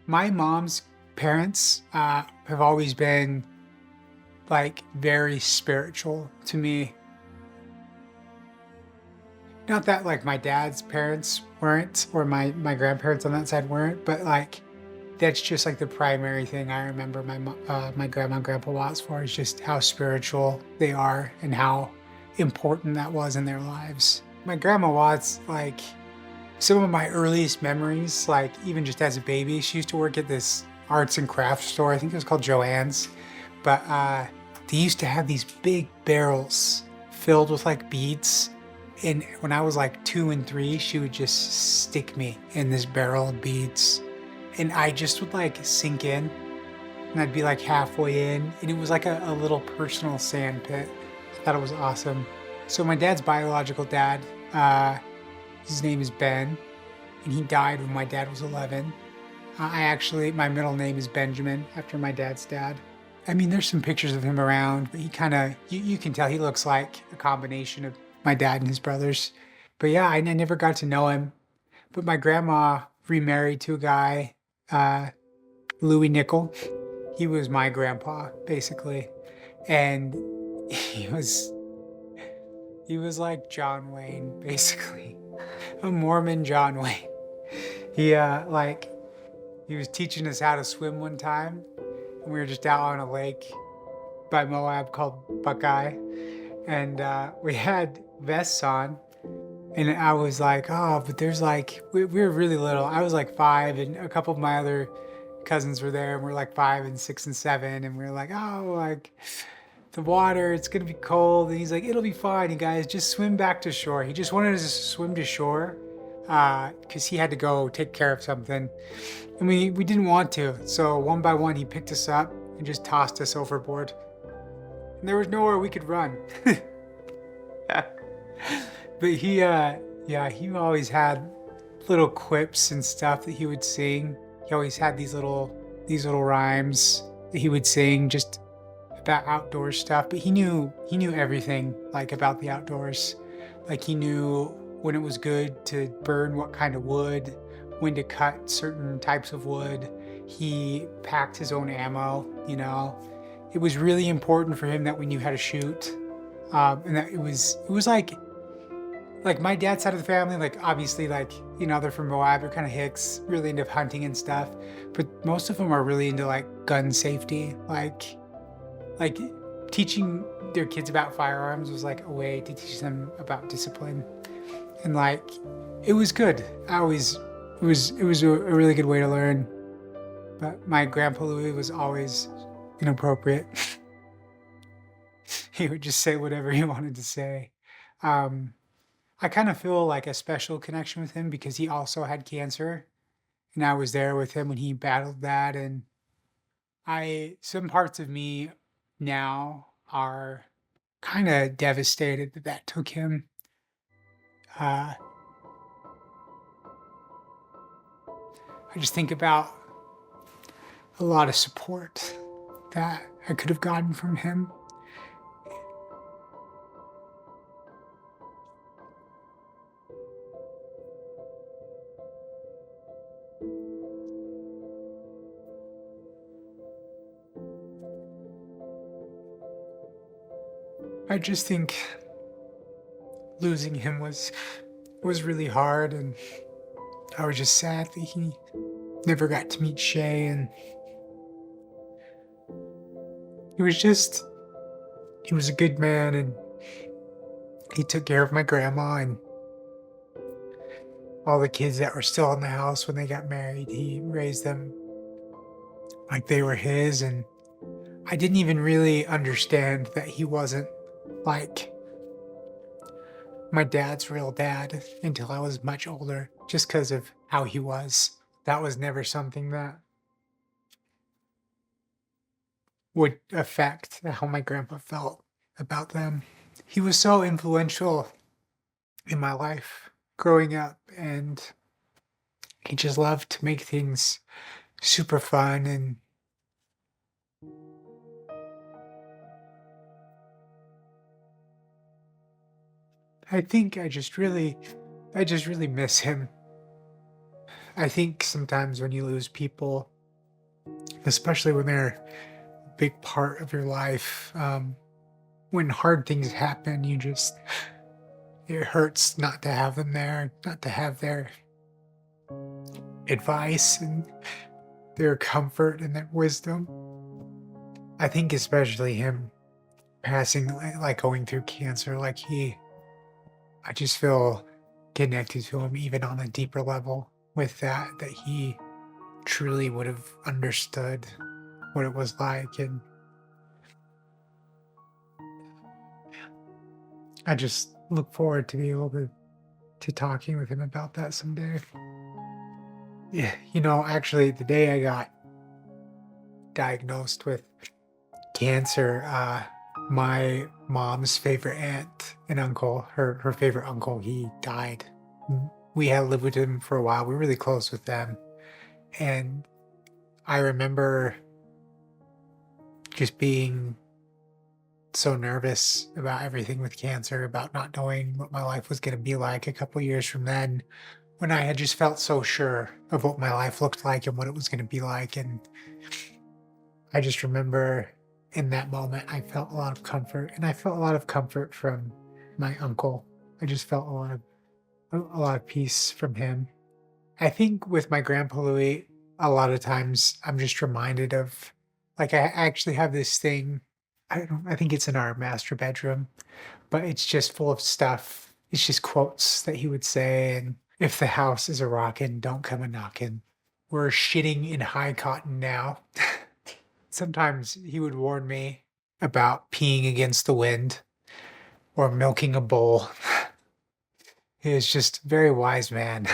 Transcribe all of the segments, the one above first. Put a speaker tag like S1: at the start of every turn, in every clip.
S1: My mom's parents have always been like very spiritual to me. Not that like my dad's parents weren't, or my grandparents on that side weren't, but like that's just like the primary thing I remember my grandma and grandpa Watts for is just how spiritual they are and how important that was in their lives. My grandma Watts, like some of my earliest memories, like even just as a baby, she used to work at this arts and crafts store. I think it was called Joann's, but they used to have these big barrels filled with like beads. And when I was like 2 and 3, she would just stick me in this barrel of beads. And I just would like sink in and I'd be like halfway in. And it was like a little personal sand pit. I thought it was awesome. So my dad's biological dad, his name is Ben, and he died when my dad was 11. My middle name is Benjamin after my dad's dad. I mean, there's some pictures of him around, but he kind of, you can tell he looks like a combination of my dad and his brothers. But yeah, I never got to know him. But my grandma remarried to a guy, Louis Nickel. He was my grandpa, basically. And he was he was like John Wayne, basically. A Mormon John Wayne. He like he was teaching us how to swim one time, and we were just out on a lake by Moab called Buckeye, and we had vests on, and I was like, oh, but there's like we were really little. I was like 5, and a couple of my other cousins were there, and we're like 5 and 6 and 7, and we are like, oh, like the water, it's gonna be cold. And he's like, it'll be fine, you guys, just swim back to shore. He just wanted us to swim to shore because he had to go take care of something. And we didn't want to. So one by one, he picked us up and just tossed us overboard. And there was nowhere we could run. But he always had little quips and stuff that he would sing. He always had these little rhymes that he would sing just about outdoor stuff. But he knew everything like about the outdoors. Like he knew when it was good to burn what kind of wood, when to cut certain types of wood. He packed his own ammo, you know. It was really important for him that we knew how to shoot. And that it was like my dad's side of the family, like obviously like, you know, they're from Moab, they're kind of hicks, really into hunting and stuff. But most of them are really into like gun safety. Like teaching their kids about firearms was like a way to teach them about discipline. And like, it was good. It was a really good way to learn. But my grandpa Louis was always inappropriate. He would just say whatever he wanted to say. I kind of feel like a special connection with him because he also had cancer, and I was there with him when he battled that. And some parts of me now are kind of devastated that that took him. Uh, I just think about a lot of support that I could have gotten from him. I just think losing him was really hard, and I was just sad that he never got to meet Shay. And he was a good man, and he took care of my grandma and all the kids that were still in the house when they got married. He raised them like they were his, and I didn't even really understand that he wasn't like my dad's real dad until I was much older, just because of how he was. That was never something that would affect how my grandpa felt about them. He was so influential in my life growing up, and he just loved to make things super fun. And I think I just really miss him. I think sometimes when you lose people, especially when they're a big part of your life. When hard things happen, it hurts not to have them there, not to have their advice and their comfort and their wisdom. I think especially him passing, like going through cancer, I just feel connected to him even on a deeper level with that he truly would have understood what it was like. And I just look forward to be able to talking with him about that someday. Yeah, actually, the day I got diagnosed with cancer, my mom's favorite aunt and uncle, her favorite uncle, he died. We had lived with him for a while. We were really close with them. And I remember just being so nervous about everything with cancer, about not knowing what my life was going to be like a couple years from then, when I had just felt so sure of what my life looked like and what it was going to be like. And I just remember in that moment, I felt a lot of comfort, and I felt a lot of comfort from my uncle. I just felt a lot of peace from him. I think with my grandpa Louis, a lot of times I'm just reminded of, I actually have this thing. I think it's in our master bedroom, but it's just full of stuff. It's just quotes that he would say. And if the house is a rockin', don't come a knockin'. We're shitting in high cotton now. Sometimes he would warn me about peeing against the wind or milking a bull. He is just a very wise man.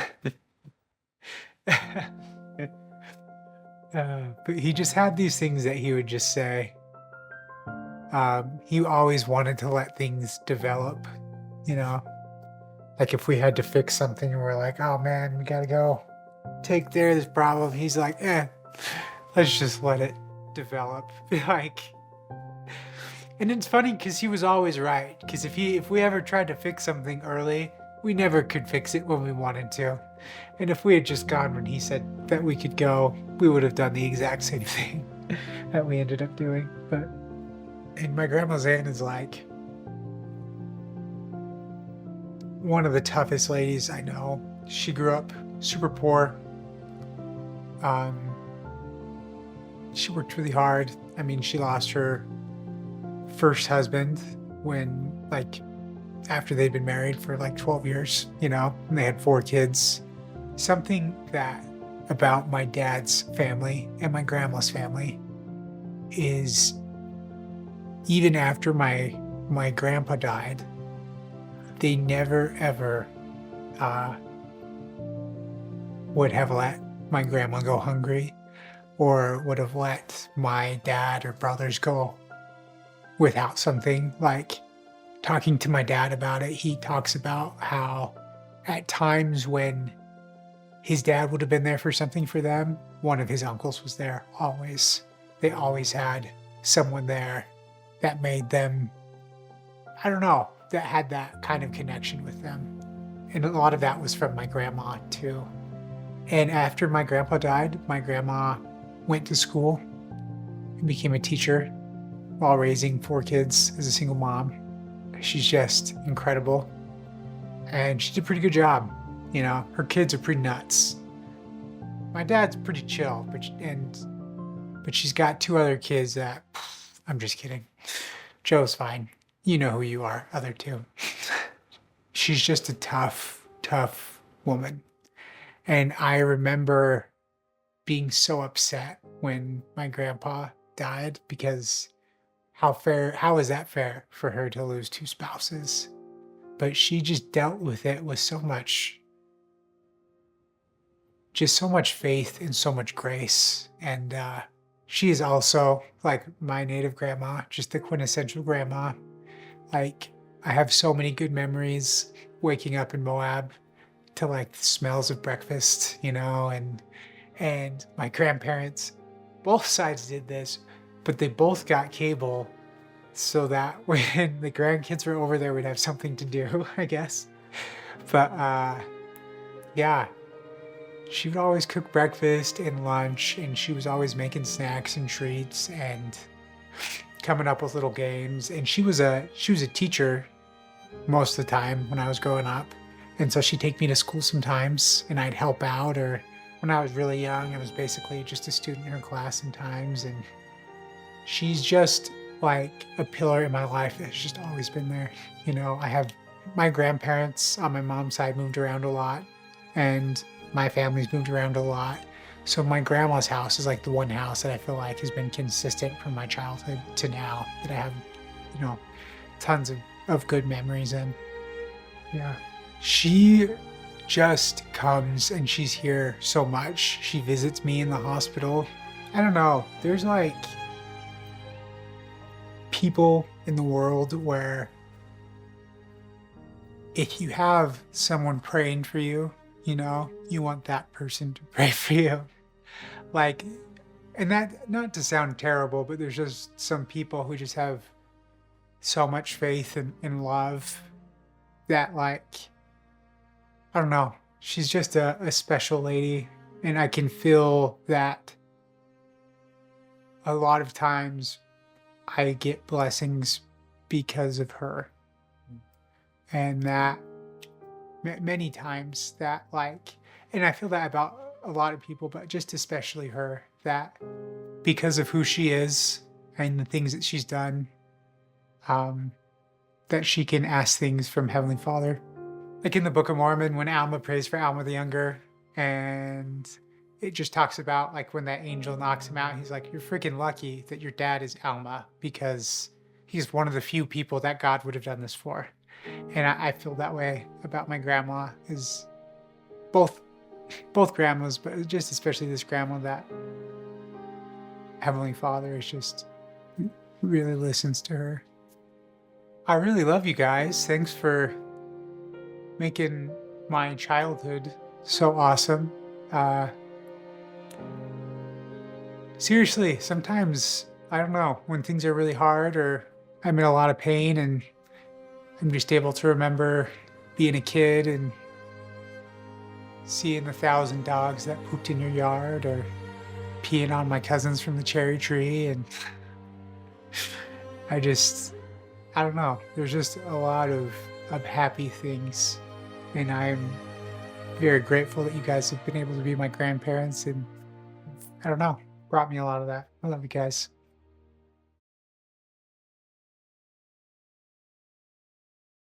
S1: But he just had these things that he would just say. He always wanted to let things develop, like if we had to fix something and we're like, oh man, we gotta go take care of this problem. He's like, let's just let it develop. And it's funny because he was always right. Because if we ever tried to fix something early, we never could fix it when we wanted to. And if we had just gone when he said that we could go, we would have done the exact same thing that we ended up doing. And my grandma's aunt is like one of the toughest ladies I know. She grew up super poor. She worked really hard. I mean, she lost her first husband when, after they'd been married for 12 years, and they had 4 kids. Something that about my dad's family and my grandma's family is, even after my grandpa died, they never ever would have let my grandma go hungry, or would have let my dad or brothers go without something. Talking to my dad about it, he talks about how at times when his dad would have been there for something for them, one of his uncles was there always. They always had someone there that made them, I don't know, that had that kind of connection with them. And a lot of that was from my grandma too. And after my grandpa died, my grandma went to school and became a teacher while raising 4 kids as a single mom. She's just incredible. And she did a pretty good job. Her kids are pretty nuts. My dad's pretty chill, but she's got 2 other kids that, I'm just kidding. Joe's fine. You know who you are, other 2. She's just a tough, tough woman. And I remember being so upset when my grandpa died, because how is that fair for her to lose 2 spouses? But she just dealt with it with so much faith and so much grace. And she is also, like my native grandma, just the quintessential grandma. I have so many good memories waking up in Moab to the smells of breakfast, and my grandparents, both sides did this, but they both got cable so that when the grandkids were over there, we'd have something to do, I guess. But yeah, she would always cook breakfast and lunch, and she was always making snacks and treats and coming up with little games. And she was a teacher most of the time when I was growing up. And so she'd take me to school sometimes and I'd help out. Or when I was really young, I was basically just a student in her class sometimes. And she's just like a pillar in my life that's just always been there. I have my grandparents on my mom's side moved around a lot, and my family's moved around a lot. So my grandma's house is like the one house that I feel like has been consistent from my childhood to now, that I have, you know, tons of good memories in. Yeah. She just comes and she's here so much. She visits me in the hospital. I don't know. There's like people in the world where if you have someone praying for you, you want that person to pray for you. Like, and that, not to sound terrible, but there's just some people who just have so much faith and love that, like, I don't know, she's just a special lady. And I can feel that a lot of times I get blessings because of her. And that many times that, like, and I feel that about a lot of people, but just especially her, that because of who she is and the things that she's done, that she can ask things from Heavenly Father. Like in the Book of Mormon, when Alma prays for Alma the Younger, and it just talks about like when that angel knocks him out, he's like, you're freaking lucky that your dad is Alma, because he's one of the few people that God would have done this for. And I feel that way about my grandma, is both grandmas, but just especially this grandma, that Heavenly Father is just really listens to her. I really love you guys. Thanks for making my childhood so awesome. Seriously, sometimes, I don't know, when things are really hard or I'm in a lot of pain and I'm just able to remember being a kid and seeing the 1,000 dogs that pooped in your yard, or peeing on my cousins from the cherry tree. And I don't know, there's just a lot of happy things. And I'm very grateful that you guys have been able to be my grandparents, and I don't know, brought me a lot of that. I love you guys.